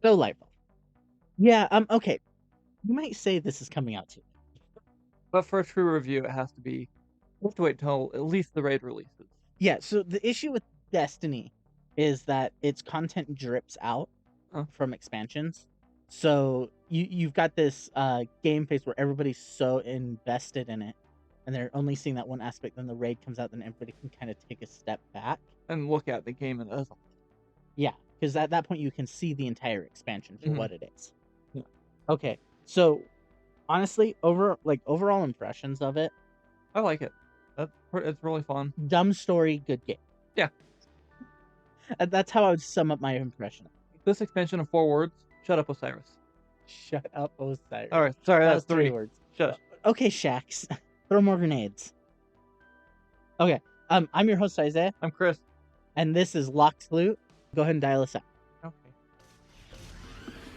So Lightfall. Yeah, okay. You might say this is coming out too. But for a true review, it has to be we'll have to wait till at least the raid releases. Yeah, so the issue with Destiny is that its content drips out Huh. from expansions. So you've got this game phase where everybody's so invested in it, and they're only seeing that one aspect. Then the raid comes out, then everybody can kind of take a step back. And look at the game as a Yeah, because at that point you can see the entire expansion for Mhm. what it is. Yeah. Okay, so honestly, overall impressions of it, I like it. It's really fun. dumb story, good game. Yeah. That's how I would sum up my impression. This expansion in 4 words, shut up, Osiris. Shut up, Osiris. Alright, sorry, That that's was 3 3. words. Shush. Okay, Shax. Throw more grenades. Okay. I'm your host, Isaiah, I'm Chris. and this is Locked Loot. Go ahead and dial us out. Okay.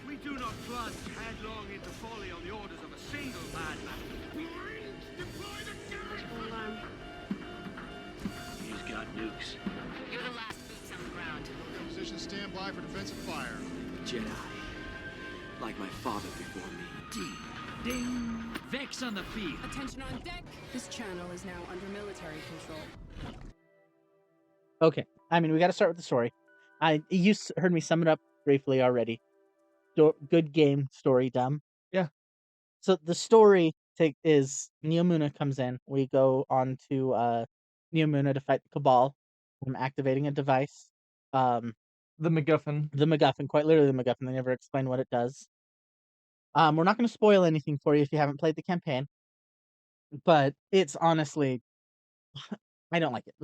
We do not plunge headlong into folly on the orders of a single madman. Deploy the gun! He's got nukes. You're the last boots on the ground. Position standby for defensive fire. Jedi. Like my father before me. Ding! Vex on the field. Attention on deck. This channel is now under military control. Okay. I mean, we got to start with the story. You heard me sum it up briefly already. Good game, story dumb. Yeah. So the story is Neomuna comes in. We go on to Neomuna to fight the Cabal from activating a device. The MacGuffin. The MacGuffin, quite literally the MacGuffin. They never explain what it does. We're not going to spoil anything for you if you haven't played the campaign, but it's honestly, I don't like it.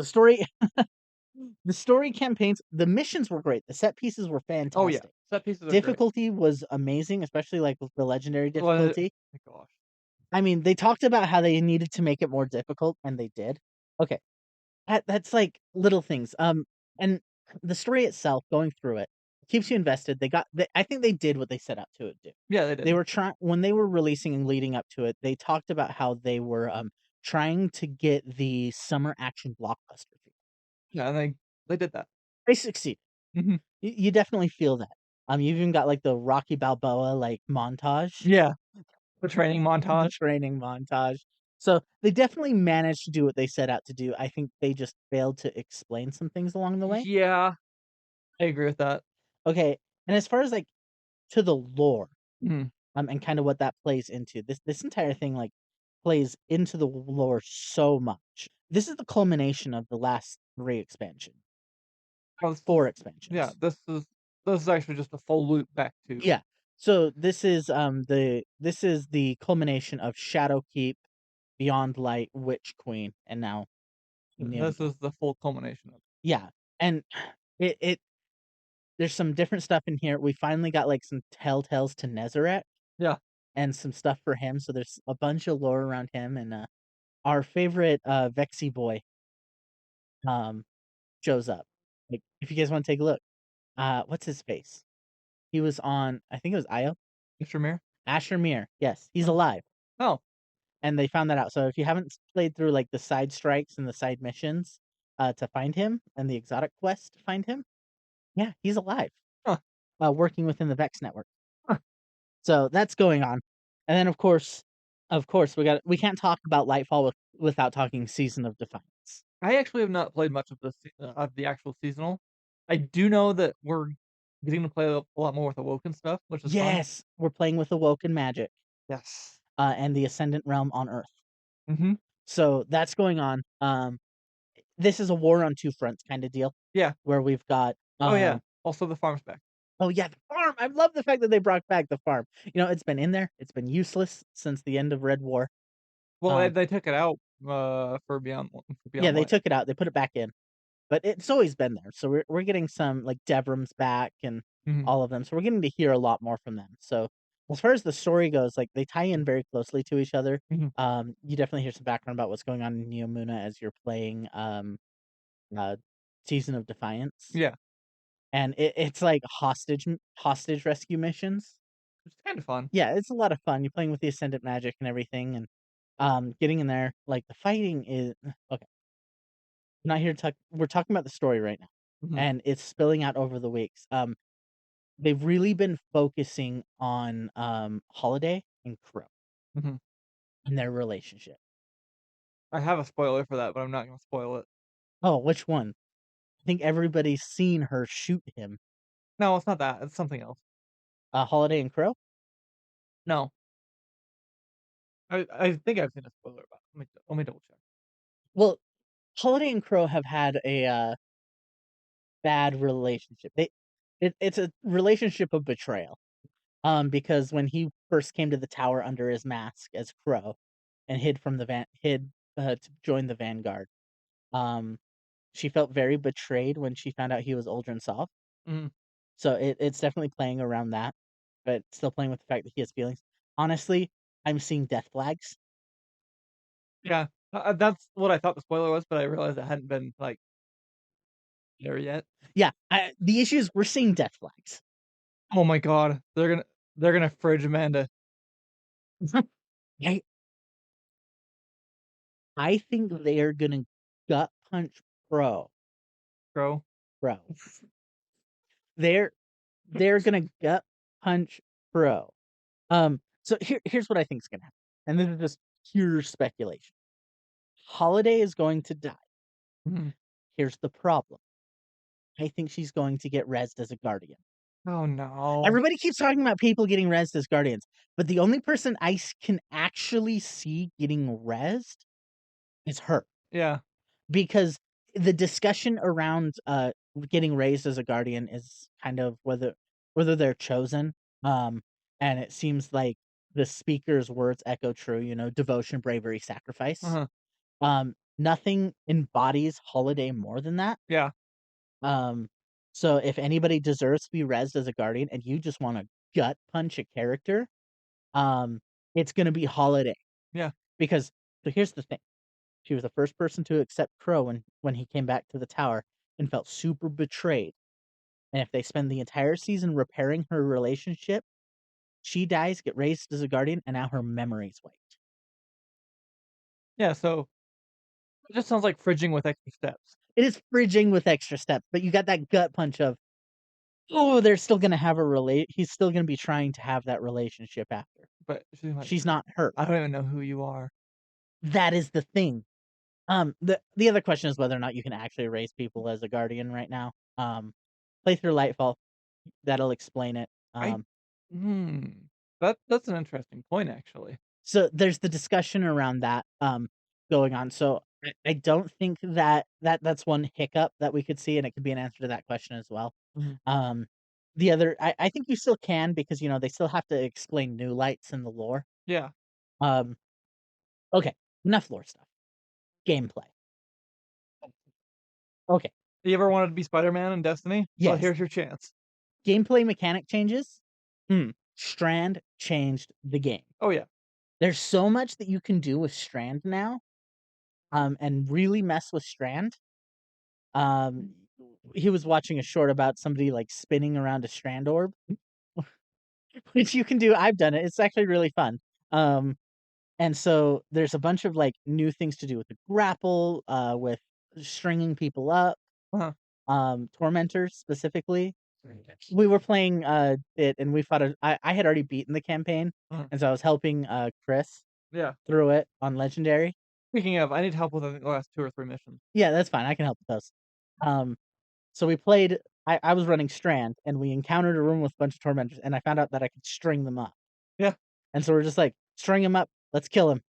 The story campaigns, the missions were great. The set pieces were fantastic. Oh, yeah. Set pieces are Difficulty was amazing, especially like with the legendary great. Well, difficulty. my gosh. I mean, they talked about how they needed to make it more difficult, and they did. Okay, that's like little things. And the story itself, going through it, keeps you invested. I think they did what they set out to do. Yeah, they did. They were trying when they were releasing and leading up to it. They talked about how they were trying to get the summer action blockbuster feel. Yeah, and they did that. They succeeded. Mhm. You definitely feel that. You've even got like the Rocky Balboa like montage. Yeah. The training The montage. training montage. So they definitely managed to do what they set out to do. I think they just failed to explain some things along the way. Yeah. I agree with that. Okay, and as far as like to the lore, Mhm. and kind of what that plays into this entire thing like plays into the lore so much. This is the culmination of the last 3 expansion, Oh, this 4 yeah, expansions. this is actually just a full loop back to Yeah. So this is the culmination of Shadowkeep, Beyond Light, Witch Queen, and now this Neomuna. is the full culmination of it. Yeah, and it there's some different stuff in here. We finally got like some telltales to Nezarec Yeah. and some stuff for him. So there's a bunch of lore around him, and our favorite Vexy boy um shows up. Like if you guys want to take a look, what's his face? He was on, I think it was Io. Mr. Mir? Asher Mir. Yes, he's Oh. alive. Oh. And they found that out. So if you haven't played through like the side strikes and the side missions to find him and the exotic quest to find him, yeah, he's alive. Huh. Working within the Vex network. Huh. So that's going on. And then of course we can't talk about Lightfall without talking Season of Defiance. I actually have not played much of of the actual seasonal. I do know that we're getting to play a lot more with Awoken stuff, which is fun. Yes, we're playing with Awoken magic Yes. and the Ascendant realm on Earth. Mhm. So that's going on. This is a war on 2 fronts kind of deal Yeah. where we've got Oh, yeah. Also, the farm's back. oh yeah, the farm. I love the fact that they brought back the farm. It's been in there. It's been useless since the end of Red War. Well, Um, they took it out, for yeah, Beyond they Light. took it out. They put it back in. But it's always been there. So we're getting some like Devrams back and Mhm. all of them. So we're getting to hear a lot more from them. So as far as the story goes, like they tie in very closely to each other. Mhm. You definitely hear some background about what's going on in Neomuna as you're playing uh Season of Defiance. Yeah. And it's like hostage rescue missions. It's kinda fun. Yeah, it's a lot of fun. You're playing with the Ascendant magic and everything, and getting in there, like the fighting is okay. I'm not here to talk. We're talking about the story right now, Mhm. and it's spilling out over the weeks. they've really been focusing on Holiday and Crow Mhm. and their relationship. I have a spoiler for that, but I'm not gonna spoil it. Oh, which one? I think everybody's seen her shoot him. No, it's not that, it's something else. Holiday and Crow? No. I think I've seen a spoiler about it. Let me double check. Well, Holiday and Crow have had a bad relationship. It's a relationship of betrayal. Because when he first came to the tower under his mask as Crow and hid to join the Vanguard, um, she felt very betrayed when she found out he was Uldren Soft. Mhm. So it's definitely playing around that, but still playing with the fact that he has feelings. Honestly, I'm seeing death flags. Yeah, that's what I thought the spoiler was, but I realized it hadn't been, like, there yet. Yeah, the issue is we're seeing death flags. Oh my god, they're gonna fridge Amanda. I I think they are gonna gut punch Bro. Pro. They're they're gonna gut punch Pro. So here's what I think is gonna happen, and this is just pure speculation. Holiday is going to die. Mhm. Here's the problem. I think she's going to get rezzed as a guardian. Oh, no. Everybody keeps talking about people getting rezzed as guardians, but the only person can actually see getting rezzed is her. Yeah. Because the discussion around, getting raised as a guardian is kind of whether they're chosen, um, and it seems like the speaker's words echo true, devotion, bravery, sacrifice. Uh-huh. Nothing embodies Holiday more than that. Yeah. Um, so if anybody deserves to be rezzed as a guardian and you just wanna gut punch a character, um, it's gonna be Holiday. Yeah. Because so here's the thing. She was the first person to accept Crow when he came back to the tower and felt super betrayed. And if they spend the entire season repairing her relationship, she dies, get raised as a guardian, and now her memory's wiped. Yeah, so it just sounds like fridging with extra steps, It is bridging with extra steps, but you got that gut punch of, oh, they're still gonna have a he's still gonna be trying to have that relationship after. but she's like, She's not hurt. "I don't even know who you are." That is the thing. The other question is whether or not you can actually raise people as a guardian right now. Play through Lightfall. That'll explain it. I hmm, that's an interesting point, actually. So there's the discussion around that, going on. So I don't think that's one hiccup that we could see, and it could be an answer to that question as well. Mhm. Um, the other, I think you still can because they still have to explain new lights in the lore. Yeah. Um, okay, enough lore stuff. Gameplay. Okay, You ever wanted to be Spider-Man in Destiny? Well, yes, here's your chance. gameplay mechanic changes. Strand changed the game. Oh, yeah. There's so much that you can do with Strand now, and really mess with Strand. Um, he was watching a short about somebody, like, spinning around a strand orb, which you can do. I've done it. It's actually really fun. Um, and so there's a bunch of, like, new things to do with the grapple, with stringing people up, Uh-huh. tormentors specifically. We were playing, it, and we fought I had already beaten the campaign, Uh-huh. and so I was helping, Chris Yeah. through it on Legendary. Speaking of, I need help with, I think, the last 2 or 3 missions. Yeah, that's fine. I can help with those. Um So we played I was running Strand, and we encountered a room with a bunch of tormentors, and I found out that I could string them up. Yeah. And so we're just like, "String him up, let's kill him."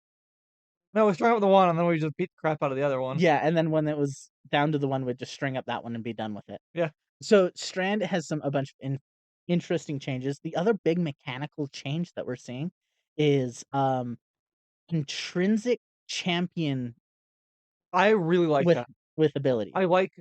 No, we started with the one, and then we just beat the crap out of the other one. Yeah, and then when it was down to the one, we'd just string up that one and be done with it. Yeah. So Strand has a bunch of interesting changes. The other big mechanical change that we're seeing is, intrinsic champion I really like with that. ability. I like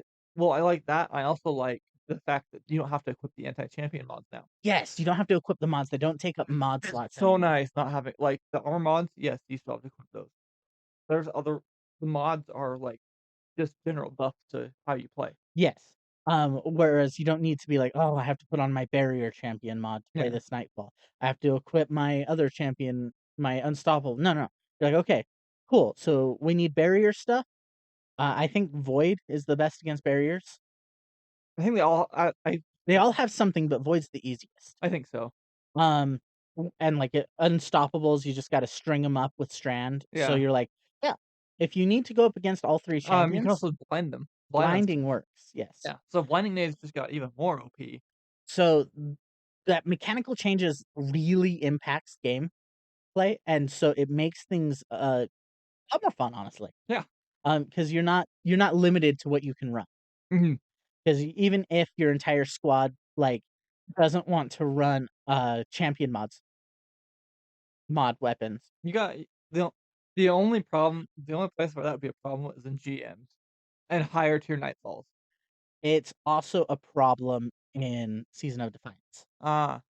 that. I also like the fact that you don't have to equip the anti-champion mods now. Yes, you don't have to equip the mods, they don't take up mod slots So anymore. nice not having like, the armor mods, yes, you still have to equip those. There's other the mods are, like, just general buffs to how you play. Yes. Whereas you don't need to be like, "Oh, I have to put on my barrier champion mod to play Yeah. this Nightfall. I have to equip my other champion, my unstoppable." No, no. You're like, "Okay, cool. So we need barrier stuff." I think Void is the best against barriers. I think they all I They all have something, but Void's the easiest. I think so. Um, and, like, Unstoppables, you just gotta string them up with Strand, so Yeah. you're like, yeah, if you need to go up against all 3 You can champions, also blind them. blinding works, yes. Yeah. So blinding nades just got even more OP. So, that mechanical changes really impacts gameplay, and so it makes things, a lot more fun, honestly. Yeah. Because you're not limited to what you can run. Mhm. Because even if your entire squad, like, doesn't want to run, champion mod weapons, You got the only place where that would be a problem is in GMs and higher tier Nightfalls. it's also a problem in Season of Defiance, Ah.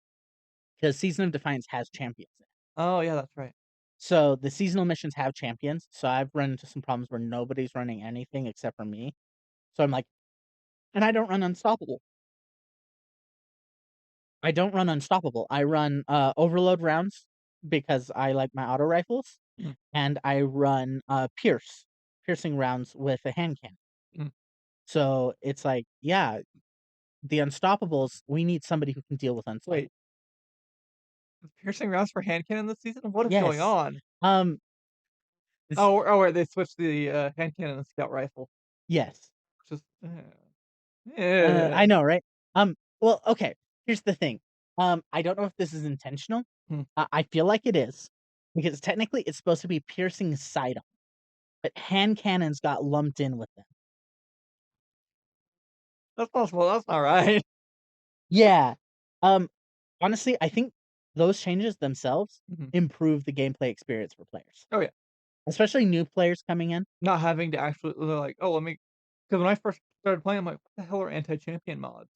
because Season of Defiance has champions in it. Oh, yeah, that's right. So, the seasonal missions have champions, so I've run into some problems where nobody's running anything except for me. So I'm like, and I don't run Unstoppable. I don't run Unstoppable. I run, overload rounds because I like my auto rifles, Mm, and I run, piercing rounds with a hand cannon. mm. So, it's like, yeah, the Unstoppables, we need somebody who can deal with Wait, Unstoppable. piercing rounds for hand cannon this season? What is going Yes. on? Um, this Oh, wait, they switched the, hand cannon and scout rifle. yes. Just, eh. I know, right? Well, okay, here's the thing. I don't know if this is intentional. Hmm. I feel like it is, because technically it's supposed to be piercing sidearm, but hand cannons got lumped in with them. That's possible, that's not right. Yeah. Um, honestly, I think those changes themselves Mhm. improve the gameplay experience for players, Oh, yeah. especially new players coming in. Not having to actually they're like, "Oh, let me." Because when I first started playing, I'm like, "What the hell are anti-champion mods?"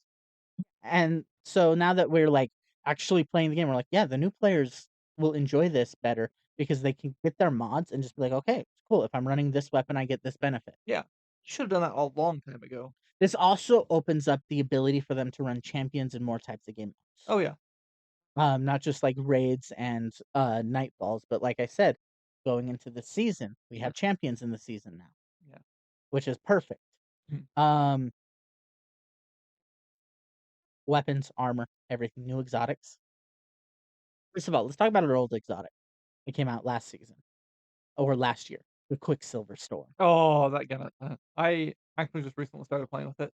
And so now that we're, like, actually playing the game, we're like, yeah, the new players will enjoy this better because they can get their mods and just be like, okay, cool. If I'm running this weapon, I get this benefit. Yeah. Should've done that a long time ago. This also opens up the ability for them to run champions in more types of game modes. Oh, yeah. Not just like raids and nightfalls, but like I said, going into the season, we Yeah, have champions in the season now, yeah. which is perfect. Mhm. Um, weapons, armor, everything, new exotics. First of all, let's talk about our old exotic. It came out last season or last year, the Quicksilver Storm. Oh, that gun, I actually just recently started playing with it.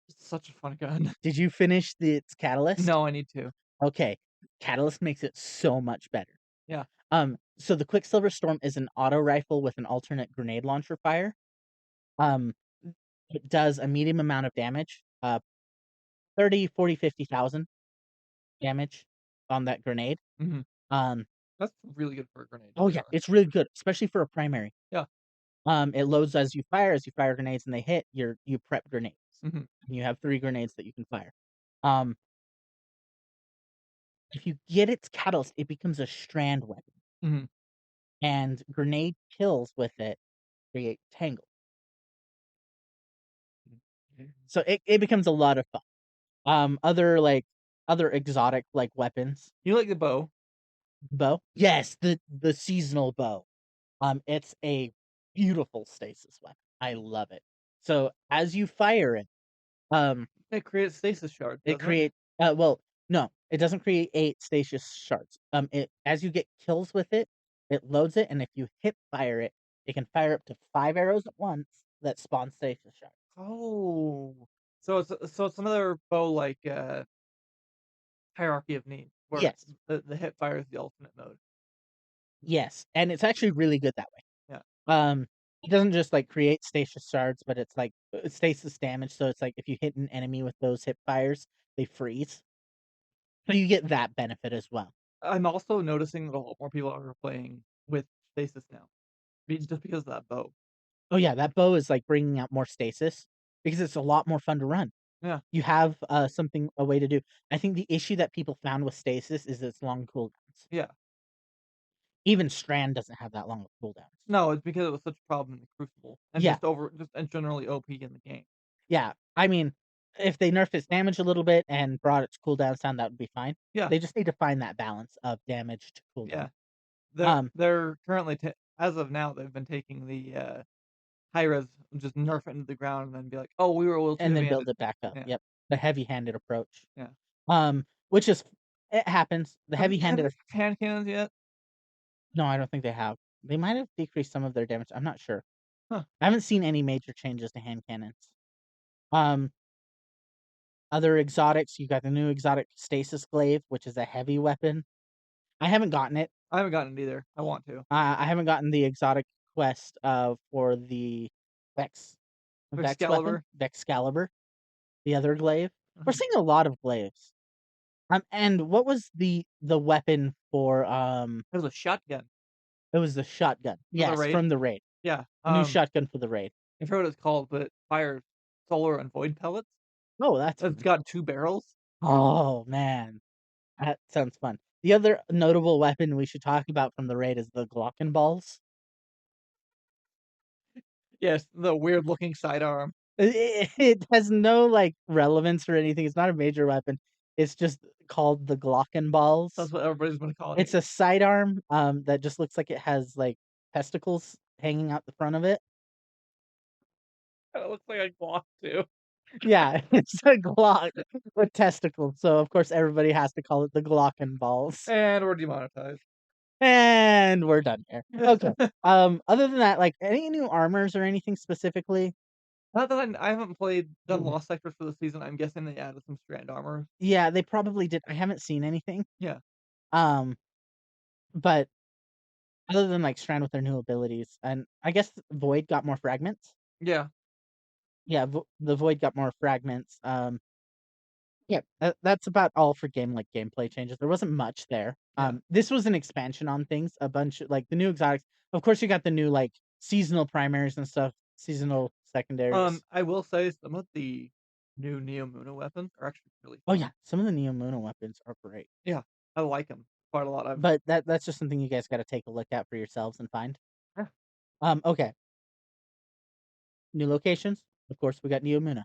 It's such a fun gun. Did you finish its catalyst? No, I need to. Okay, catalyst makes it so much better. Yeah. So the Quicksilver Storm is an auto rifle with an alternate grenade launcher fire. Um, it does a medium amount of damage, 30, 40, 50,000 damage on that grenade. Mhm. Um, That's really good for a grenade, to oh be yeah, honest. it's really good, especially for a primary. Yeah. It loads as you fire grenades and they hit, you prep grenades. Mhm, And you have 3 grenades that you can fire. Um, if you get its catalyst, it becomes a strand weapon, mhm. and grenade kills with it create tangle. So it becomes a lot of fun. Other exotic, like, weapons. You like the bow. Bow? Yes, the seasonal bow. It's a beautiful stasis weapon. I love it. So, as you fire it, um, It creates stasis shards, it doesn't it? create well, no, it doesn't create 8 stasis shards. It as you get kills with it, it loads it, and if you hip fire it, it can fire up to 5 arrows at once that spawn stasis shards. Oh. So it's another bow like, Hierarchy of Need, where Yes. the hip fire is the alternate mode. Yes, and it's actually really good that way. Yeah. It doesn't just, like, create stasis shards, but it's, like, stasis damage, so it's, like, if you hit an enemy with those hip fires, they freeze. So you get that benefit as well. I'm also noticing that a lot more people are playing with stasis now, just because of that bow. Oh, yeah, that bow is, like, bringing out more stasis because it's a lot more fun to run. Yeah, You have, a way to do I think the issue that people found with stasis is its long cooldowns. yeah. Even Strand doesn't have that long of cooldowns. No, it's because it was such a problem in the Crucible, and Yeah, just and generally OP in the game. yeah. I mean, if they nerfed its damage a little bit and brought its cooldowns down, that would be fine. Yeah, They just need to find that balance of damage to cooldown. yeah. They're Um, they're currently as of now, they've been taking the, high res, just nerf it into the ground and then be like, "Oh, we were a little too and then advanced." build it back up. Yeah. Yep. the heavy-handed approach. Yeah. Which is it happens. The Have they heavy-handed hand cannons yet? no, I don't think they have. They might have decreased some of their damage, I'm not sure. Huh. I haven't seen any major changes to hand cannons. Um, other exotics, you got the new exotic Stasis Glaive, which is a heavy weapon. I haven't gotten it. I haven't gotten it either. I want to. I haven't gotten the exotic quest, for the Vex Vex weapon, Excalibur. Vexcalibur, the other glaive. We're Mhm. seeing a lot of glaives. And what was the weapon for, It was a shotgun it was the shotgun. for the Yes, raid. from the raid. Yeah. The new shotgun for the raid. I forgot what it's called, but it fires solar and void pellets. Oh, that's It's fun. got 2 barrels. Oh, man. That sounds fun. The other notable weapon we should talk about from the raid is the Glockenballs. Yes, the weird looking sidearm. It has no, like, relevance or anything, it's not a major weapon, it's just called the That's Glockenballs. what everybody's been calling It's it. a sidearm, that just looks like it has, like, testicles hanging out the front of it. Kinda looks like a Glock too. Yeah, it's a Glock with testicles, so, of course, everybody has to call it the Glockenballs. And we're demonetized. And we're done here. Okay, other than that, like, any new armors or anything specifically? Not that I haven't done Lost Sectors for the season. I'm guessing they added some strand armor. Yeah, they probably did. I haven't seen anything. Yeah. Um, but other than, like, Strand with their new abilities, and I guess Void got more fragments? Yeah. Yeah, the Void got more fragments, yeah, that's about all for gameplay changes. There wasn't much there. Yeah. This was an expansion on things, a bunch of like, the new exotics of course, you got the new, like, seasonal primaries and stuff, seasonal secondaries. I will say some of the new Neomuna weapons are actually really Oh, fun. yeah, some of the Neomuna weapons are great. Yeah. I like them quite a lot. But that's just something you guys gotta take a look at for yourselves and find. Yeah. Okay. New locations, of course, we got Neomuna.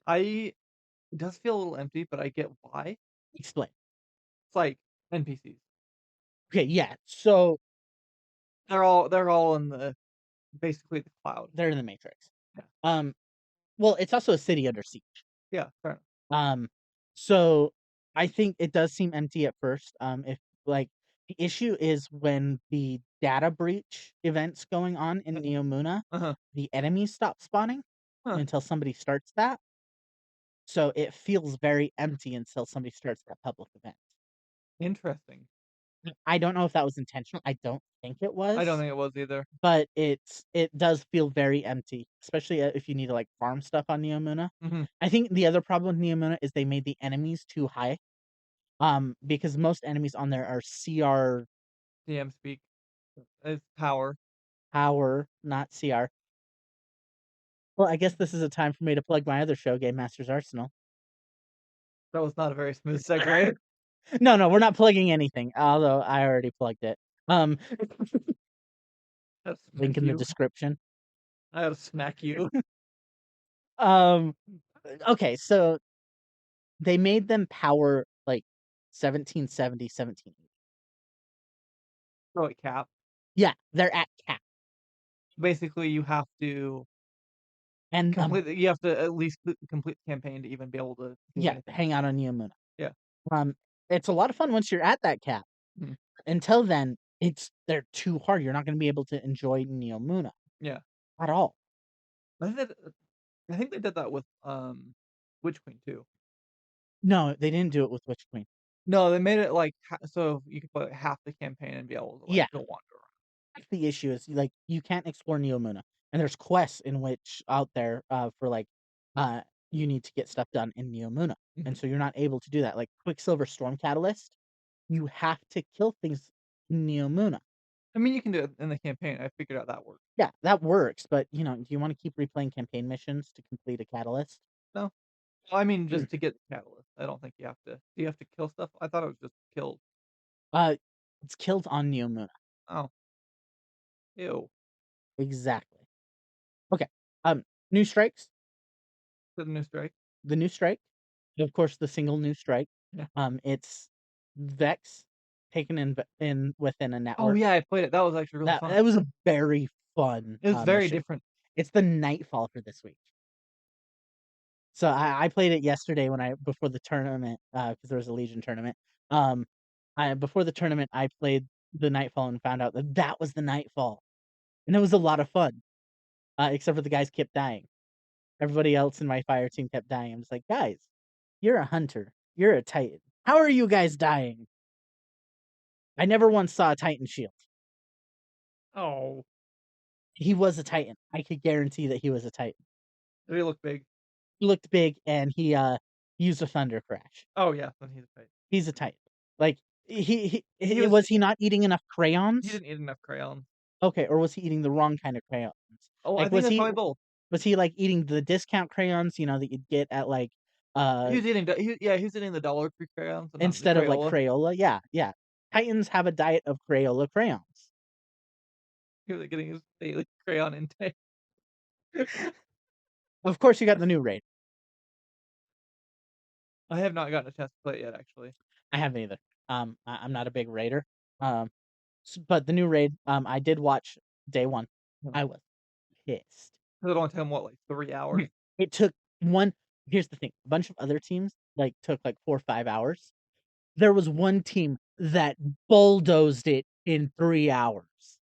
It does feel a little empty, but I get why. Explain. It's like NPCs. Okay, yeah, so They're all in basically the cloud. they're in the Matrix. Yeah. Well, it's also a city under siege. Yeah, fair enough. Um, so I think it does seem empty at first. If like the issue is when the data breach events going on in Neomuna, Uh-huh. the enemies stop spawning Huh. until somebody starts that. So it feels very empty until somebody starts that public event. Interesting. I don't know if that was intentional. I don't think it I don't was, think it was either. but it does feel very empty, especially if you need to like farm stuff on Neomuna. Mhm. I think the other problem with Neomuna is they made the enemies too high. Because most enemies on there are CR DM speak. It's power. power, not CR. Well, I guess this is a time for me to plug my other show, Game Masters Arsenal. That was not a very smooth segue. No, we're not plugging anything, although I already plugged it. Um, That's link smack in the you. description. I gotta smack you. Um, okay, so they made them power like 1770, 1780. Throw it cap. Yeah, they're at cap. Basically, you have to And you have to at least complete the campaign to even be able to do yeah, anything. hang out on Neomuna. Yeah. Um, it's a lot of fun once you're at that cap. Mhm. Until then, they're too hard. You're not gonna be able to enjoy Neomuna Yeah. at all. I think that I think they did that with Witch Queen too. No, they didn't do it with Witch Queen. No, they made it like so you could play half the campaign and be able to like Yeah. go wander around. That's the issue is, like, you can't explore Neomuna, and there's quests in which out there, for, like, you need to get stuff done in Neomuna, and Mhm. so you're not able to do that. Like, Quicksilver Storm Catalyst, you have to kill things in Neomuna. I mean, you can do it in the campaign. I figured out that worked. Yeah, that works, but, do you wanna keep replaying campaign missions to complete a catalyst? No, I mean just to get the catalyst. I don't think you have to. Do you have to kill stuff? I thought it was just killed. Uh, it's killed on Neomuna. Oh, ew. Exactly. Okay, new strikes. The new strike. The new strike, of course, the single new strike. Yeah. It's Vex taken in within a Oh network. yeah, I played it. That was actually really fun. That was a very fun, It was very mission. different. It's the Nightfall for this week. So I played it yesterday when I before the tournament, because there was a Legion tournament. Um, I before the tournament, I played the Nightfall and found out that that was the Nightfall, and it was a lot of fun, except for the guys kept dying. Everybody else in my fire team kept dying. I'm just like, "Guys, you're a hunter. You're a Titan. How are you guys dying?" I never once saw a Titan shield. Oh, He was a Titan. I could guarantee that he was a Titan. did he look big? He looked big, and he, used a thunder crash. Oh, yeah, then he's a Titan. He's a Titan. Like, He was was he not eating enough he crayons? didn't eat enough crayons. Okay, or was he eating the wrong kind of crayons? Oh, I Like, think that's probably both. was he, like, eating the discount crayons, that you'd get at, like, He was eating the he was eating the Dollar Tree crayons and not the instead of, like, Crayola. Crayola? Yeah, yeah. Titans have a diet of Crayola crayons. He was getting his daily crayon intake. Of course, you got the new raid. I have not gotten a chance to play it yet, actually. I haven't either. I'm not a big raider. Um, but the new raid, I did watch day 1. Hmm. I was pissed. 'Cause it only took him, what, like 3 hours? It took one here's the thing, a bunch of other teams, like, took, like, 4 or 5 hours. There was one team that bulldozed it in 3 hours.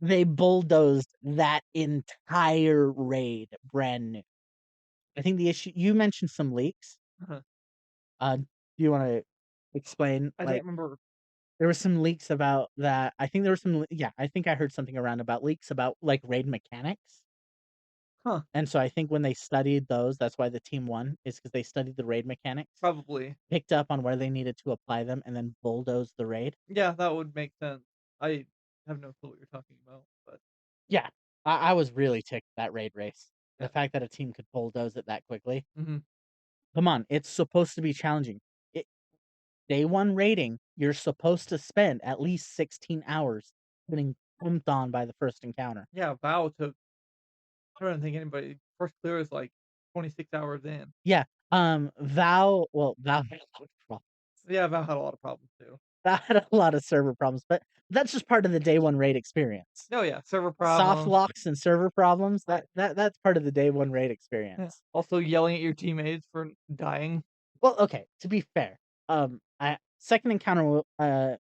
They bulldozed that entire raid brand new. I think the issue you mentioned some leaks. Uh-huh. Do you wanna explain, I don't like remember. there were some leaks about that I think there were some yeah, I think I heard something around about leaks about, like, raid mechanics, Huh, and so I think when they studied those, that's why the team won, is because they studied the raid mechanics, probably. picked up on where they needed to apply them, and then bulldozed the raid. Yeah, that would make sense. I have no clue what you're talking about, but Yeah, I was really ticked that raid race. The yeah. fact that a team could bulldoze it that quickly. Mhm. Come on, it's supposed to be challenging. It day 1 rating, you're supposed to spend at least 16 hours getting pumped on by the first encounter. Yeah, VoW took I don't think anybody first clear is, like, 26 hours in. Yeah, Val had a lot of problems. Yeah, VoW had a lot of problems too. Val had a lot of server problems, but that's just part of the day 1 raid experience. Oh, yeah, server Soft problems. locks and server problems, that's part of the day 1 raid Yeah. experience. Also yelling at your teammates for dying. Well, okay, to be fair, I second encounter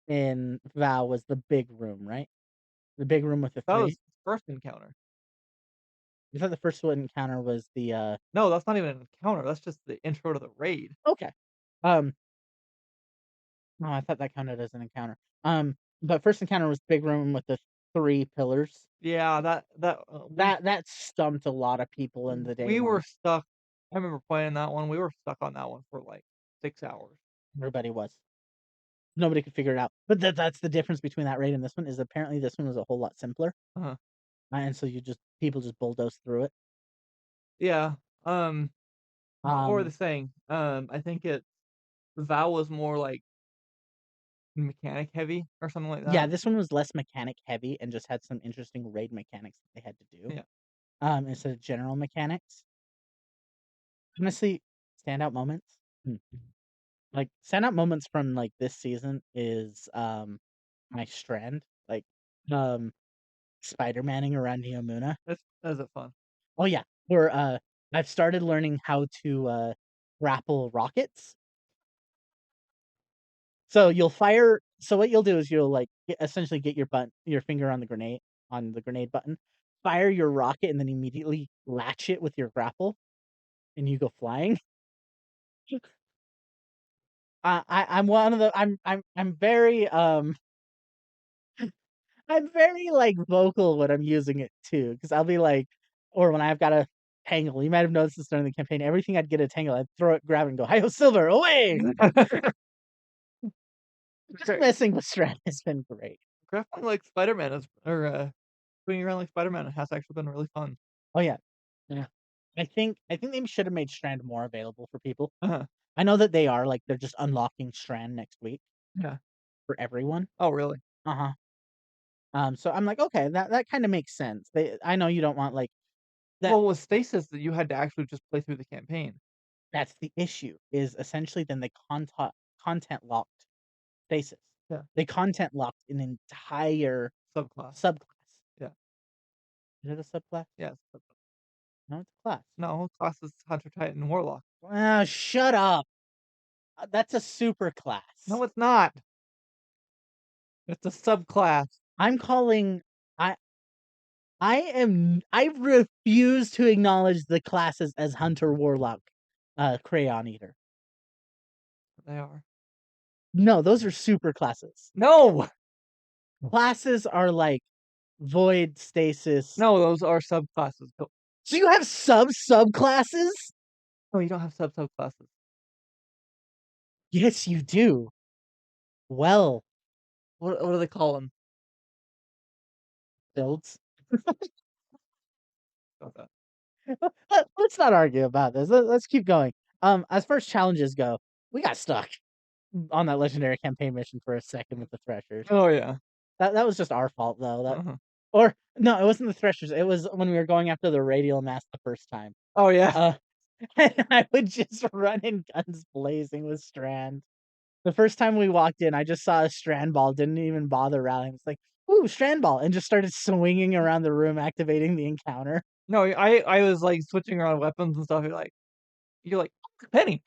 in Val was the big room, right? The big room with the That 3. was first encounter. I thought the first one encounter was the, No, that's not even an encounter, that's just the intro to the raid. okay. Um, no, I thought that counted as an encounter. But first encounter was big room with the 3 pillars. Yeah, That stumped a lot of people in the day we 1. were stuck. I remember playing that one, we were stuck on that one for, like, 6 hours. Everybody was. Nobody could figure it out. But that's the difference between that raid and this one, is apparently this one was a whole lot simpler, Uh-huh. and so people just bulldoze through it. Yeah, what were they Um, saying? I think VoW was more, like, mechanic heavy or something like yeah, that. this one was less mechanic heavy and just had some interesting raid mechanics that they had to do, Yeah. instead of general mechanics. Honestly, standout moments? Hmm. Like, standout moments from, like, this season is, my Strand, like, um, Spider-Manning around Neomuna. That's it fun. Oh, yeah, or, I've started learning how to, grapple rockets. So what you'll do is you'll, like, essentially get your finger on the grenade button, fire your rocket, and then immediately latch it with your grapple, and you go flying. I'm one of the I'm very, I'm very, like, vocal when I'm using it too, because 'cause I'll be like or when I've got a tangle, you might have noticed this during the campaign, everything I'd get a tangle, I'd throw it, grab it, and go, "Hi-Yo Silver, away!" Just Great. messing with Strand has been great. Grappling like Spider-Man is or, swinging around like Spider-Man has actually been really fun. Oh, yeah. Yeah. I think they should have made Strand more available for people. Uh-huh. I know that they are, like, they're just unlocking Strand next week Yeah. for everyone. Oh, really? Uh-huh. So I'm like, "Okay, that kinda makes sense." I know you don't want, like that Well, with Stasis that you had to actually just play through the campaign. that's the issue, is essentially then they content locked Stasis. Yeah. They content locked an entire Subclass. subclass. Yeah. Is it a subclass? Yes. No, it's a class. No, class is Hunter, Titan, Warlock. Ah, shut up. That's a super class. No, it's not. It's a subclass. I'm calling I I refuse to acknowledge the classes as Hunter, Warlock, Crayon Eater. They are. No, those are super classes. No! Classes are like Void, Stasis. No, those are subclasses. So you have subclasses? No, you don't have subclasses. Yes, you do. Well, What do they call them? builds. About that. Let's not argue about this. Let's keep going. As far as challenges go, we got stuck on that legendary campaign mission for a second with the Threshers. Oh, yeah. That was just our fault though. Uh-huh. Or no, it wasn't the Threshers. It was when we were going after the radial mass the first time. Oh, yeah. And I would just run in guns blazing with Strand. The first time we walked in, I just saw a Strand ball, didn't even bother rallying. It's like, ooh, Strand ball, and just started swinging around the room, activating the encounter. No, I was, like, switching around weapons and stuff. You're like, "Oh, Penny!"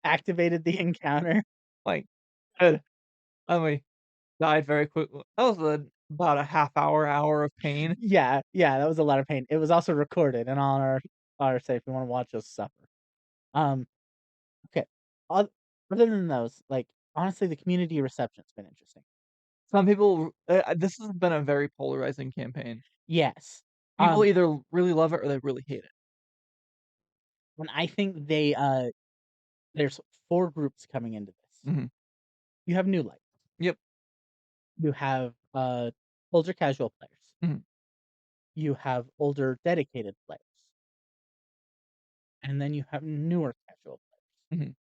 Activated the encounter. Like, good. And we died very quickly. That was about a half hour of pain. Yeah, that was a lot of pain. It was also recorded and on our save if you wanna watch us suffer. Um, okay. Oth Other than those, like, honestly, the community reception's been interesting. Some people this has been a very polarizing campaign. Yes. People either really love it or they really hate it. And I think there's 4 groups coming into this. Mhm. You have new light. Yep. You have, older casual players. Mhm. You have older dedicated players. And then you have newer casual players. Mhm.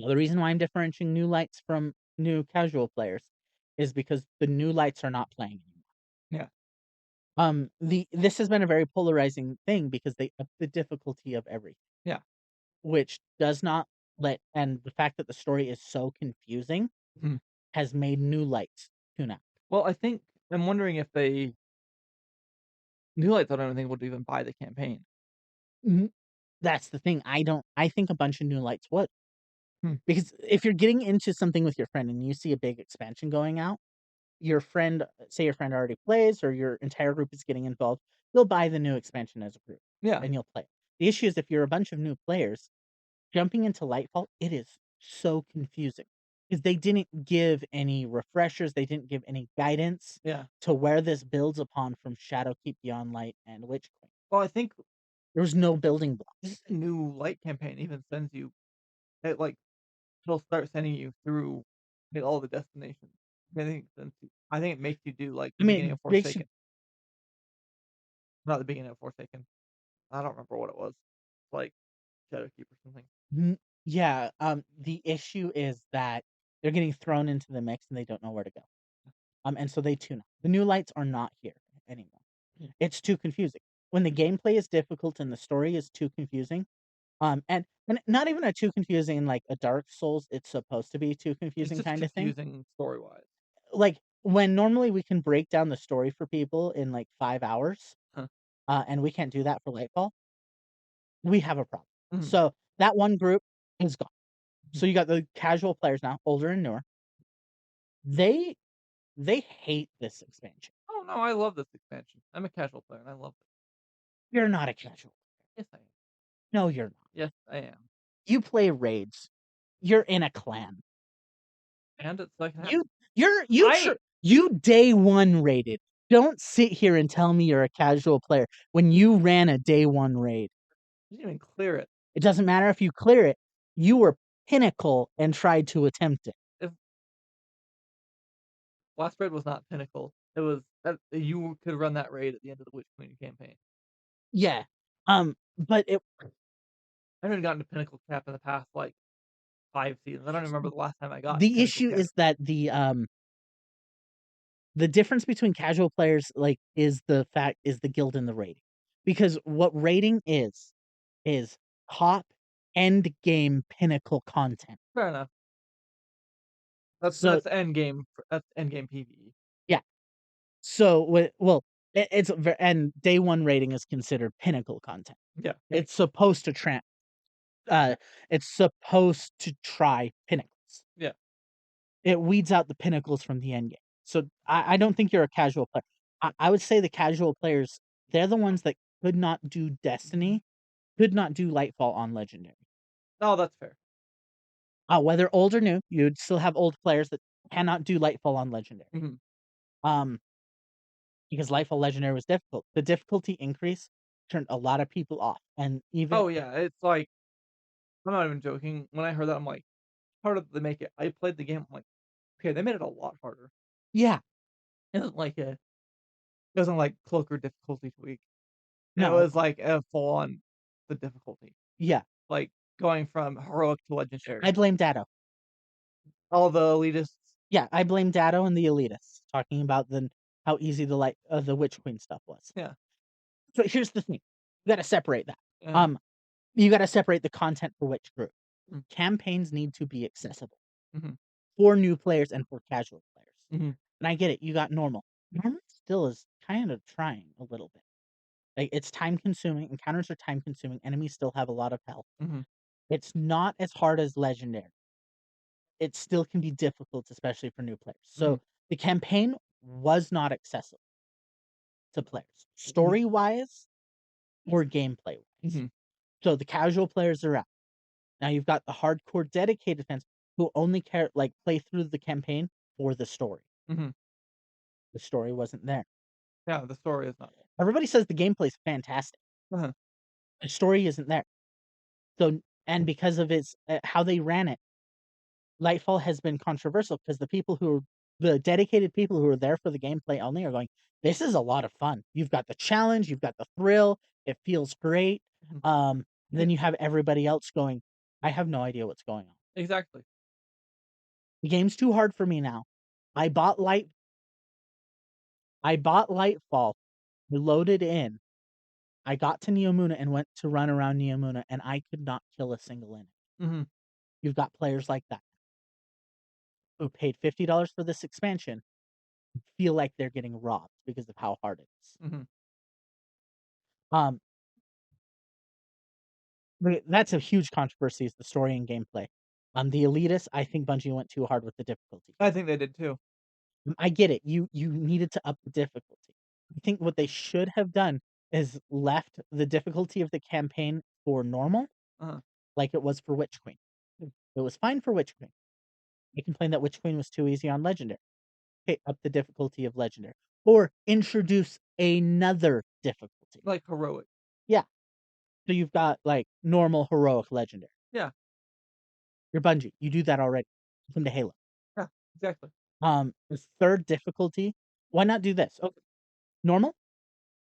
Well, the reason why I'm differentiating new lights from new casual players is because the new lights are not playing anymore. Yeah. This has been a very polarizing thing because they up the difficulty of everything, Yeah. which does not and the fact that the story is so confusing Mhm. has made new lights tune out. Well, I'm wondering if New Lights, I don't think would even buy the campaign. Mhm. That's the thing. I think a bunch of new lights would. Hmm. Because if you're getting into something with your friend and you see a big expansion going out, your friend say your friend already plays or your entire group is getting involved, you'll buy the new expansion as a group Yeah. and you'll play. The issue is if you're a bunch of new players, jumping into Lightfall, it is so confusing because they didn't give any refreshers, they didn't give any guidance Yeah. to where this builds upon from Shadowkeep Beyond Light and Witch Queen. Well, I think There was no building blocks. this new Light campaign even sends you it, like, it'll start sending you through, like, all the destinations. I think it makes you do, like, I the beginning mean, of basically, Forsaken. Not the beginning of Forsaken. I don't remember what it was. Like, Shadowkeep or something. yeah. The issue is that they're getting thrown into the mix and they don't know where to go. And so they tune out. The new lights are not here anymore. It's too confusing. When the gameplay is difficult and the story is too confusing, and not even a too confusing like a Dark Souls, it's supposed to be too It's confusing just kind of thing. confusing story-wise. Like when normally we can break down the story for people in like 5 hours, Huh. and we can't do that for Lightfall, we have a problem. Mhm. So that one group is gone. Mhm. So you got the casual players now, older and newer. They they hate this expansion. Oh, no, I love this expansion. I'm a casual player, and I love it. You're not a casual. Yes, I am. No, you're not. Yes, I am. You play raids. You're in a clan. And it's like You you're you tr I you day 1 rated. Don't sit here and tell me you're a casual player when you ran a day 1 raid. didn't even clear it. It doesn't matter if you clear it, you were pinnacle and tried to attempt it. If Last Raid was not Pinnacle, it was you could run that raid at the end of the Witch Queen campaign. Yeah. But it I haven't gotten to Pinnacle cap in the past, like, 5 seasons. I don't even remember the last time I got the Pinnacle issue cap. is that the difference between casual players, like, is the guild and the rating. Because what rating is top end game pinnacle content. Fair enough. So That's endgame PvE. yeah. So, well, and day 1 rating is considered pinnacle content. Yeah. It's supposed to uh, it's supposed to try pinnacles. Yeah. It weeds out the pinnacles from the end game. So I don't think you're a casual player. I would say the casual players, they're the ones that could not do Destiny, could not do Lightfall on Legendary. Oh, that's fair. Whether old or new, you'd still have old players that cannot do Lightfall on Legendary. Mhm. Um, because Lightfall Legendary was difficult. The difficulty increase turned a lot of people off, and even Oh, yeah, it's like I'm not even joking. When I heard that, I'm like, "How did they make it?" I played the game, I'm like, "Okay, they made it a lot harder." yeah, It wasn't like it wasn't like cloaker difficulty tweak. It no, was like a full on the difficulty, yeah, like going from heroic to I legendary. blame Datto. All the elitists. Yeah, I blame Datto and the elitists, talking about how easy the Witch Queen stuff was. Yeah. So here's the thing, you gotta separate that. Uh, You gotta separate the content for which group. Mm. Campaigns need to be accessible Mhm. for new players and for casual players. Mhm. And I get it, you got normal. Normal still is kind of trying a little bit. Like, it's time consuming, encounters are time consuming, enemies still have a lot of health. Mhm. It's not as hard as legendary. It still can be difficult, especially for new players. Mhm. So the campaign was not accessible to players, Mhm. story wise or gameplay wise. Mhm. So the casual players are out. Now you've got the hardcore dedicated fans who only care play through the campaign for the story. Mhm. The story wasn't there. Yeah, the story is not. Everybody says the gameplay's fantastic. Uh-huh. The story isn't there. So and because of its how they ran it, Lightfall has been controversial because the dedicated people who are there for the gameplay only are going, "This is a lot of fun. You've got the challenge, you've got the thrill, it feels great." Mhm. Then you have everybody else going, "I have no idea what's going on. Exactly. The game's too hard for me now. I bought Light I bought Lightfall, I loaded in, I got to Neomuna and went to run around Neomuna, and I could not kill a single enemy." Mhm. You've got players like that who paid $50 for this expansion, feel like they're getting robbed because of how hard it is. Mhm. Um, that's a huge controversy is the story and gameplay. The elitists, I think Bungie went too hard with the difficulty. I think they did too. I get it. You needed to up the difficulty. I think what they should have done is left the difficulty of the campaign for normal, Uh-huh. like it was for Witch Queen. It was fine for Witch Queen. They complained that Witch Queen was too easy on Legendary. Okay, up the difficulty of Legendary. Or introduce another difficulty. Like heroic. Yeah. So you've got normal, heroic, legendary. Yeah. You're Bungie. You do that already. Welcome to Halo. Yeah, exactly. The third difficulty, why not do this? Okay. Normal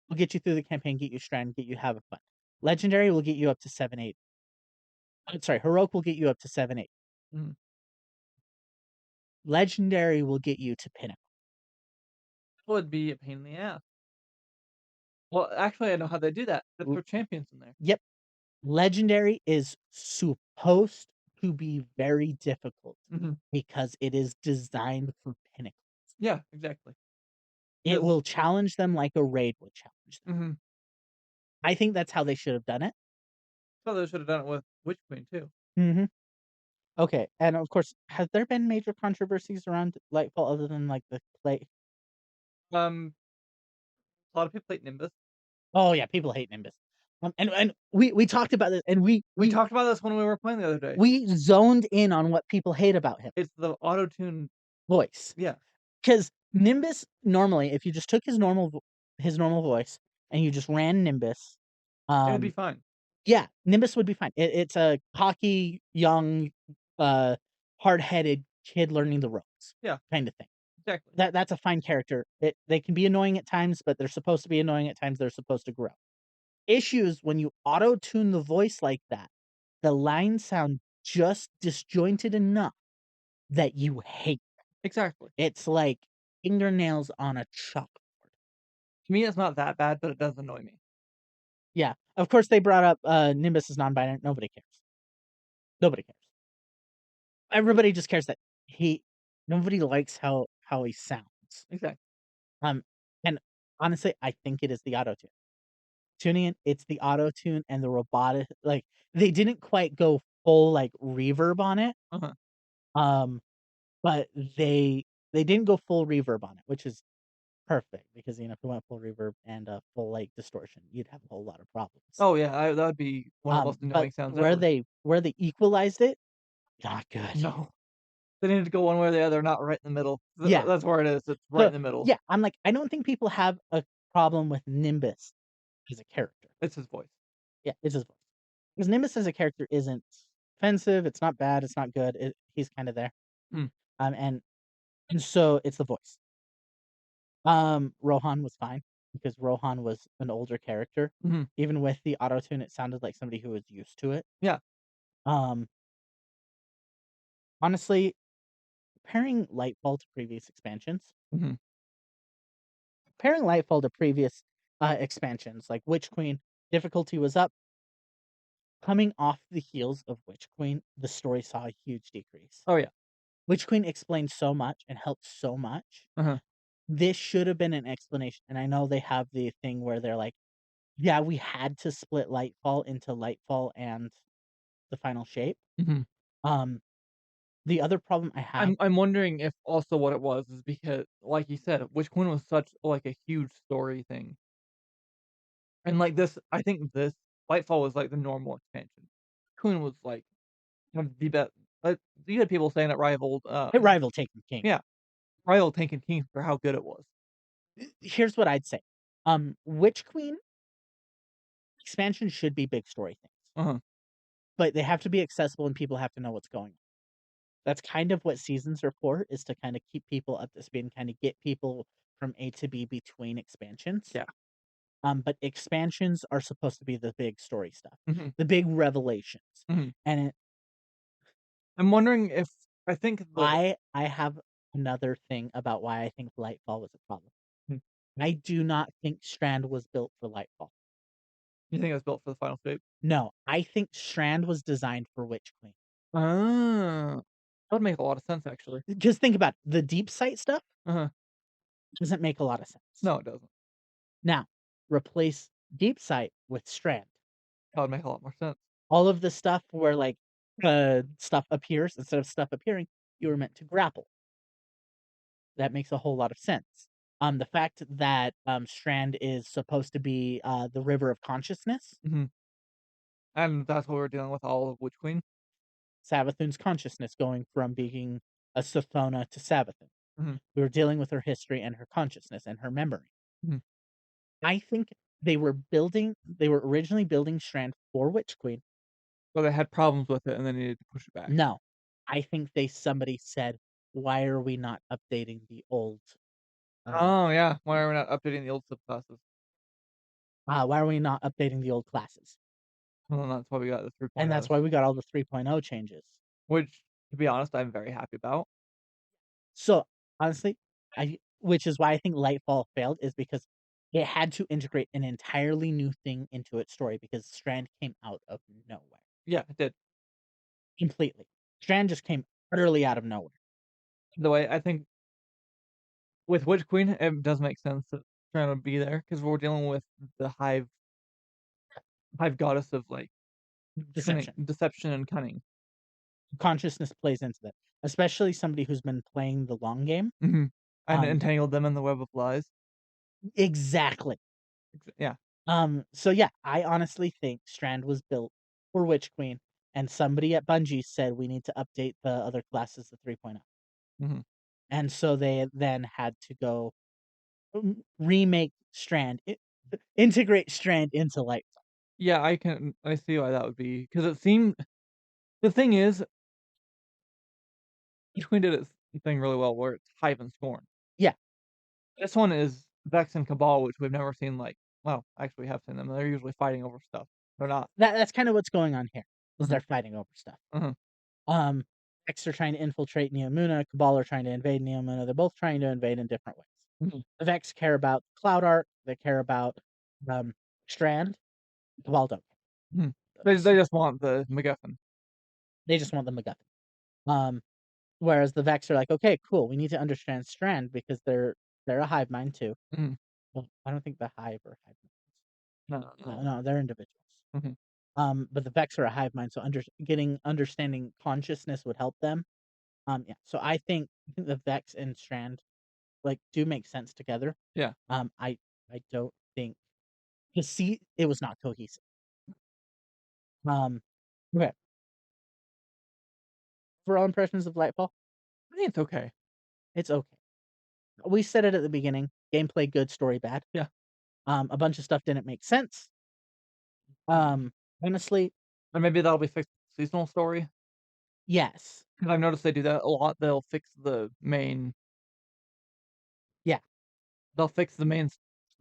will get you through the campaign, get you strand, get you having fun. Legendary will get you up to 7-8. I'm sorry, heroic will get you up to 7-8. Mhm. Legendary will get you to pinnacle. Would be a pain in the ass. Well, actually, I know how they do that. They L- throw champions in there. Yep. Legendary is supposed to be very difficult Mhm. because it is designed for pinnacle. Yeah, exactly. It 'Cause will challenge them like a raid would challenge them. Mhm. I think that's how they should have done it. So they should have done it with Witch Queen too. Mhm. Okay, and of course, has there been major controversies around Lightfall other than, the play? Um, a lot of people hate Nimbus. Oh, yeah, people hate Nimbus. And we talked about this, and we We we talked about this when we were playing the other day. we zoned in on what people hate about him. It's the auto-tune. Voice. Yeah. Because Nimbus, normally, if you just took his normal voice and you just ran Nimbus, It'd be um fine. yeah, Nimbus would be fine. It's a cocky, young, uh, hard-headed kid learning the ropes Yeah. kinda thing. Exactly. That's a fine character. They can be annoying at times, but they're supposed to be annoying at times, they're supposed to grow. Issues when you auto-tune the voice like that, the lines sound just disjointed enough that you hate. Exactly. It's like fingernails on a chalkboard. To me, it's not that bad, but it does annoy me. Yeah. Of course, they brought up, Nimbus is non-binary. Nobody cares. Nobody cares. Everybody just cares that he nobody likes how he sounds. Exactly. Um, and Honestly, I think it is the auto-tune. Tuning in, it's the auto-tune and the robotic like, they didn't quite go full, like, reverb on it, Uh-huh. um, but they didn't go full reverb on it, which is perfect because, if you went full reverb and, full, like, distortion, you'd have a whole lot of problems. Oh, yeah, that would be one of the most But annoying sounds where ever. they equalized it, not good. No. They need to go one way or the other, not right in the middle. Yeah. That's where it is, it's right So, in the middle. yeah, I'm like, I don't think people have a problem with Nimbus as a character. It's his voice. Yeah, it's his voice. Because Nimbus as a character isn't offensive, it's not bad, it's not good, he's kinda there. Hmm. And so it's the voice. Rohan was fine because Rohan was an older character. Mhm. Even with the auto-tune, it sounded like somebody who was used to it. Yeah. Um, honestly, comparing Lightfall to previous expansions Mhm. comparing Lightfall to previous, expansions, like Witch Queen, difficulty was up. Coming off the heels of Witch Queen, the story saw a huge decrease. Oh, yeah. Witch Queen explained so much and helped so much. Uh-huh. This should have been an explanation, and I know they have the thing where they're like, "Yeah, we had to split Lightfall into Lightfall and the Final Shape." Mhm. Um, the other problem I have I'm wondering if also what it was is because, like you said, Witch Queen was such, like, a huge story thing. And, like, this I think this Lightfall was, like, the normal expansion. Queen was, like, one of the best like, you had people saying it rivaled, it rivaled Taken King. yeah, rivaled Taken King for how good it was. Here's what I'd say. Witch Queen expansions should be big story things, Uh-huh. but they have to be accessible and people have to know what's going on. That's kind of what seasons are for, is to kinda keep people up to speed and kinda get people from A to B between expansions. Yeah. But expansions are supposed to be the big story stuff, Mhm. the big revelations, Mhm. and I'm wondering if I think the I have another thing about why I think Lightfall was a problem. Hmm. I do not think Strand was built for Lightfall. You think it was built for the final shape? No, I think Strand was designed for Witch Queen. Oh. That would make a lot of sense, actually. Just think about it, the deep sight stuff Uh-huh. doesn't make a lot of sense. No, it doesn't. Now, replace deep sight with Strand. That would make a lot more sense. All of the stuff where, like, stuff appears instead of stuff appearing, you were meant to grapple. That makes a whole lot of sense. The fact that, Strand is supposed to be, the river of consciousness, Mhm. And that's what we're dealing with all of Witch Queen? Savathun's consciousness going from being a Sothona to Savathun. Mhm. We were dealing with her history and her consciousness and her memory. Mhm. I think they were originally building Strand for Witch Queen. So they had problems with it and they needed to push it back. No, I think somebody said, "Why are we not updating the old, Oh, yeah. Why are we not updating the old subclasses? why are we not updating the old classes?" Well, that's why we got the And that's 3.0s. why we got all the 3.0 changes. Which, to be honest, I'm very happy about. So, honestly, which is why I think Lightfall failed is because it had to integrate an entirely new thing into its story because Strand came out of nowhere. Yeah, it did. Completely. Strand just came utterly out of nowhere. The way I think with Witch Queen, it does make sense that trying to be there because we're dealing with the hive goddess of, like, cunning Deception. deception and cunning. Consciousness plays into that, especially somebody who's been playing the long game. Mhm. And Um, entangled them in the web of lies. exactly. Yeah. So yeah, I honestly think Strand was built for Witch Queen, and somebody at Bungie said we need to update the other classes to 3.0. Mhm. And so they then had to go remake Strand, integrate Strand into Light. Yeah, I see why that would be because it seemed the thing is, Witch Queen did its thing really well where it's hive and scorn. Yeah, This one is Vex and Cabal, which we've never seen, like well, actually, we have seen them. They're usually fighting over stuff. They're not. that's kind of what's going on here. Is Mhm. they're fighting over stuff. Mhm. Um, X are trying to infiltrate Neomuna, Cabal are trying to invade Neomuna. They're both trying to invade in different ways. Mhm. The Vex care about Cloud Arc. They care about um, Strand. Cabal don't. Mhm. They just want the MacGuffin. They just want the MacGuffin. Whereas the Vex are like, okay, cool. We need to understand Strand because they're a hive mind too. Mhm. Well, I don't think the Hive are hive minds. No, No, no. no, they're individuals. Mhm. But the Vex are a hive mind, so understanding consciousness would help them. Yeah. So I think the Vex and Strand like do make sense together. Yeah. I don't think to see it was not cohesive. Um, okay. For all impressions of Lightfall, I think it's okay. it's okay. We said it at the beginning. Gameplay good, story bad. Yeah. A bunch of stuff didn't make sense. Honestly, And maybe that'll be fixed with the seasonal story. yes. 'Cause I've noticed they do that a lot. They'll fix the main s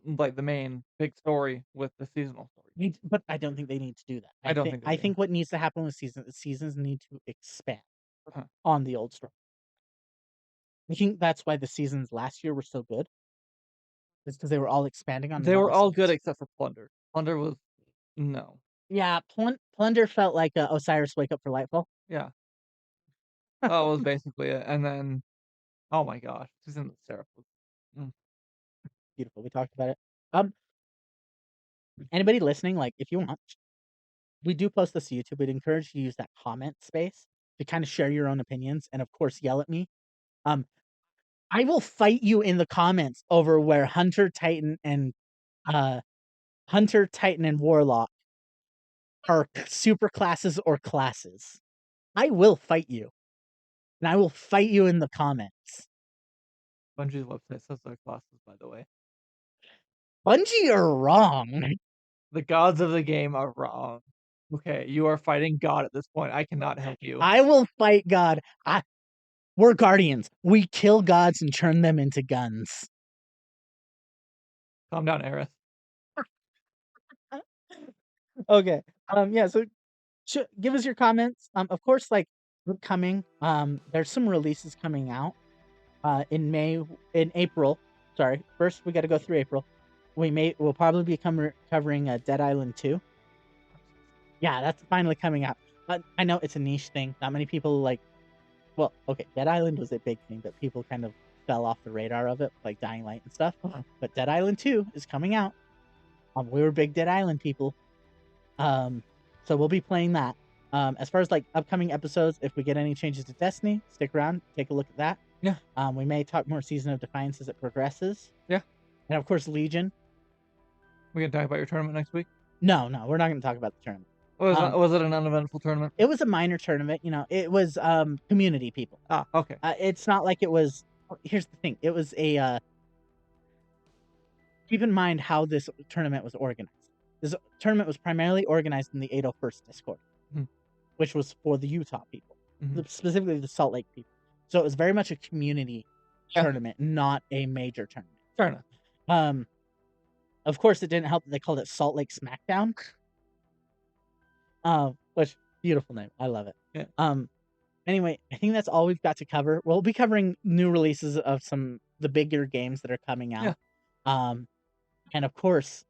like, the main big story with the seasonal story. But I don't think they need to do that. I don't think they I do. think what needs to happen with seasons need to expand Uh-huh. on the old story. I think that's why the seasons last year were so good. Is because they were all expanding on the They were novel all good stories. except for Plunder. Plunder was no. Yeah, Plunder felt like Osiris Wake Up for Lightfall. Yeah. That was basically it, and then oh my gosh, Season of the Seraph was Beautiful. We talked about it. Um, Anybody listening, like if you want, we do post this to YouTube. We'd encourage you to use that comment space to kind of share your own opinions and of course yell at me. Um, I will fight you in the comments over where uh Hunter, Titan, and Warlock are super classes or classes. I will fight you. And I will fight you in the comments. Bungie's website says their classes, by the way. Bungie are wrong. The gods of the game are wrong. Okay, you are fighting God at this point. I cannot help you. I will fight God. We're guardians. We kill gods and turn them into guns. Calm down, Aerith. Okay. Yeah, so give us your comments. Of course, like upcoming, there's some releases coming out in April. Sorry. First we gotta go through April. We'll probably be covering Dead Island 2. Yeah, that's finally coming out. But I know it's a niche thing. Not many people like well, okay, Dead Island was a big thing, but people kind of fell off the radar of it, like Dying Light and stuff. But Dead Island 2 is coming out. We were big Dead Island people. So we'll be playing that. As far as like upcoming episodes, if we get any changes to Destiny, stick around, take a look at that. Yeah. We may talk more Season of Defiance as it progresses. Yeah. And of course, Legion. We gonna talk about your tournament next week? No, we're not going to talk about the tournament. Was it an uneventful tournament? It was a minor tournament. You know, it was community people. Ah, okay. It's not like it was. Here's the thing. It was a. Keep in mind how this tournament was organized. This tournament was primarily organized in the 801st Discord, which was for the Utah people, specifically the Salt Lake people. So it was very much a community tournament, not a major tournament. Fair enough. Of course, it didn't help that they called it Salt Lake Smackdown. Which beautiful name. I love it. Yeah. Anyway, I think that's all we've got to cover. We'll be covering new releases of the bigger games that are coming out. Yeah. And of course,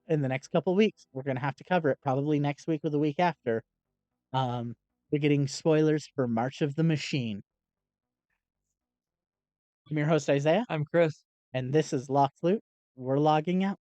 in the next couple weeks, we're gonna have to cover it. Probably next week or the week after. We're getting spoilers for March of the Machine. I'm your host Isaiah, I'm Chris. and this is Lock Flute. We're logging out.